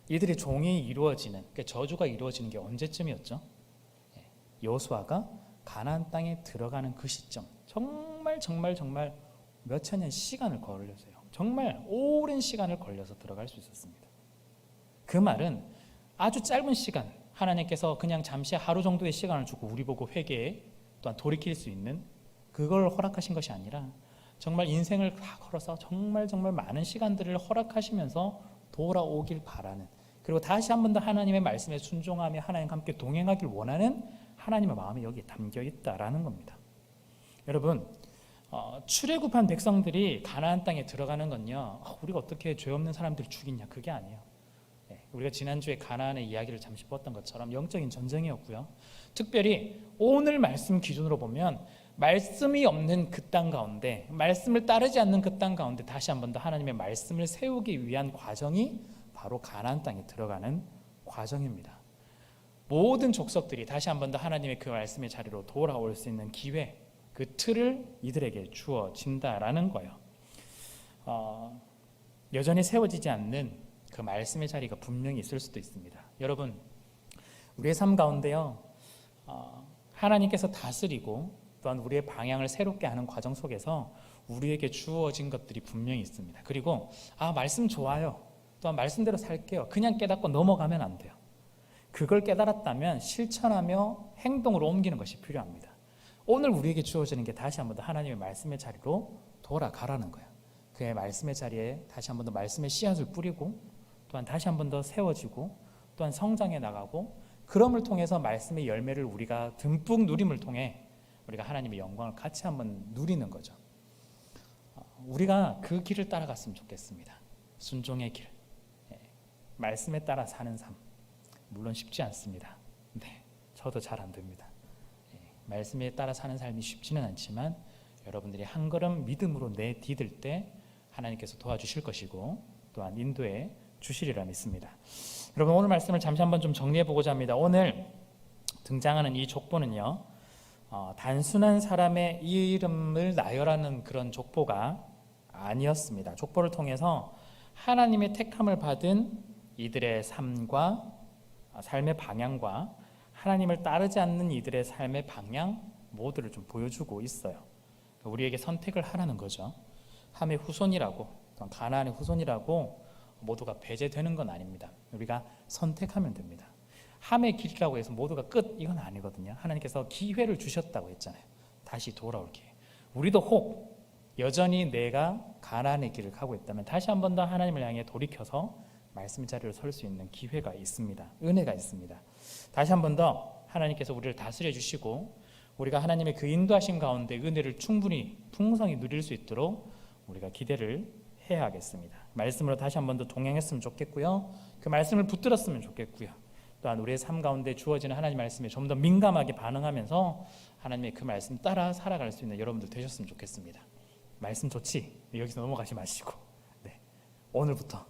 이들의 종이 이루어지는, 저주가 이루어지는 게 언제쯤이었죠? 여호수아가 가나안 땅에 들어가는 그 시점, 정말 몇천 년 시간을 걸렸어요. 정말 오랜 시간을 걸려서 들어갈 수 있었습니다. 그 말은 아주 짧은 시간, 하나님께서 그냥 잠시 하루 정도의 시간을 주고 우리 보고 회개에 또한 돌이킬 수 있는 그걸 허락하신 것이 아니라 정말 인생을 다 걸어서 정말 많은 시간들을 허락하시면서 돌아오길 바라는, 그리고 다시 한 번 더 하나님의 말씀에 순종하며 하나님과 함께 동행하길 원하는 하나님의 마음이 여기에 담겨 있다라는 겁니다. 여러분, 출애굽한 백성들이 가나안 땅에 들어가는 건요, 우리가 어떻게 죄 없는 사람들을 죽이냐, 그게 아니에요. 우리가 지난주에 가나안의 이야기를 잠시 보았던 것처럼 영적인 전쟁이었고요. 특별히 오늘 말씀 기준으로 보면 말씀이 없는 그 땅 가운데, 말씀을 따르지 않는 그 땅 가운데 다시 한 번 더 하나님의 말씀을 세우기 위한 과정이 바로 가나안 땅에 들어가는 과정입니다. 모든 족속들이 다시 한 번 더 하나님의 그 말씀의 자리로 돌아올 수 있는 기회, 그 틀을 이들에게 주어진다라는 거예요. 여전히 세워지지 않는 그 말씀의 자리가 분명히 있을 수도 있습니다. 여러분, 우리의 삶 가운데요, 하나님께서 다스리고 또한 우리의 방향을 새롭게 하는 과정 속에서 우리에게 주어진 것들이 분명히 있습니다. 그리고 말씀 좋아요, 또한 말씀대로 살게요, 그냥 깨닫고 넘어가면 안 돼요. 그걸 깨달았다면 실천하며 행동으로 옮기는 것이 필요합니다. 오늘 우리에게 주어지는 게 다시 한 번 더 하나님의 말씀의 자리로 돌아가라는 거예요. 그의 말씀의 자리에 다시 한 번 더 말씀의 씨앗을 뿌리고 또한 다시 한 번 더 세워지고 또한 성장해 나가고, 그럼을 통해서 말씀의 열매를 우리가 듬뿍 누림을 통해 우리가 하나님의 영광을 같이 한번 누리는 거죠. 우리가 그 길을 따라갔으면 좋겠습니다. 순종의 길, 말씀에 따라 사는 삶, 물론 쉽지 않습니다. 네, 저도 잘 안 됩니다. 말씀에 따라 사는 삶이 쉽지는 않지만 여러분들이 한 걸음 믿음으로 내디딜 때 하나님께서 도와주실 것이고 또한 인도해 주시리라 믿습니다. 여러분, 오늘 말씀을 잠시 한번 좀 정리해 보고자 합니다. 오늘 등장하는 이 족보는요, 단순한 사람의 이름을 나열하는 그런 족보가 아니었습니다. 족보를 통해서 하나님의 택함을 받은 이들의 삶과 삶의 방향과 하나님을 따르지 않는 이들의 삶의 방향 모두를 좀 보여주고 있어요. 우리에게 선택을 하라는 거죠. 함의 후손이라고, 또는 가나안의 후손이라고 모두가 배제되는 건 아닙니다. 우리가 선택하면 됩니다. 함의 길이라고 해서 모두가 끝 이건 아니거든요. 하나님께서 기회를 주셨다고 했잖아요. 다시 돌아올 기회. 우리도 혹 여전히 내가 가나안의 길을 가고 있다면 다시 한 번 더 하나님을 향해 돌이켜서 말씀 자리를 설 수 있는 기회가 있습니다. 은혜가 있습니다. 다시 한 번 더 하나님께서 우리를 다스려 주시고 우리가 하나님의 그 인도하심 가운데 은혜를 충분히 풍성히 누릴 수 있도록 우리가 기대를 해야 하겠습니다. 말씀으로 다시 한 번 더 동행했으면 좋겠고요. 그 말씀을 붙들었으면 좋겠고요. 또한 우리의 삶 가운데 주어지는 하나님 말씀에 좀 더 민감하게 반응하면서 하나님의 그 말씀 따라 살아갈 수 있는 여러분들 되셨으면 좋겠습니다. 말씀 좋지? 여기서 넘어가지 마시고 오늘부터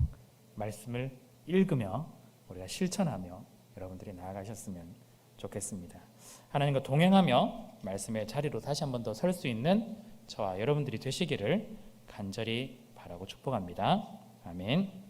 말씀을 읽으며 우리가 실천하며 여러분들이 나아가셨으면 좋겠습니다. 하나님과 동행하며 말씀의 자리로 다시 한 번 더 설 수 있는 저와 여러분들이 되시기를 간절히 바라고 축복합니다. 아멘.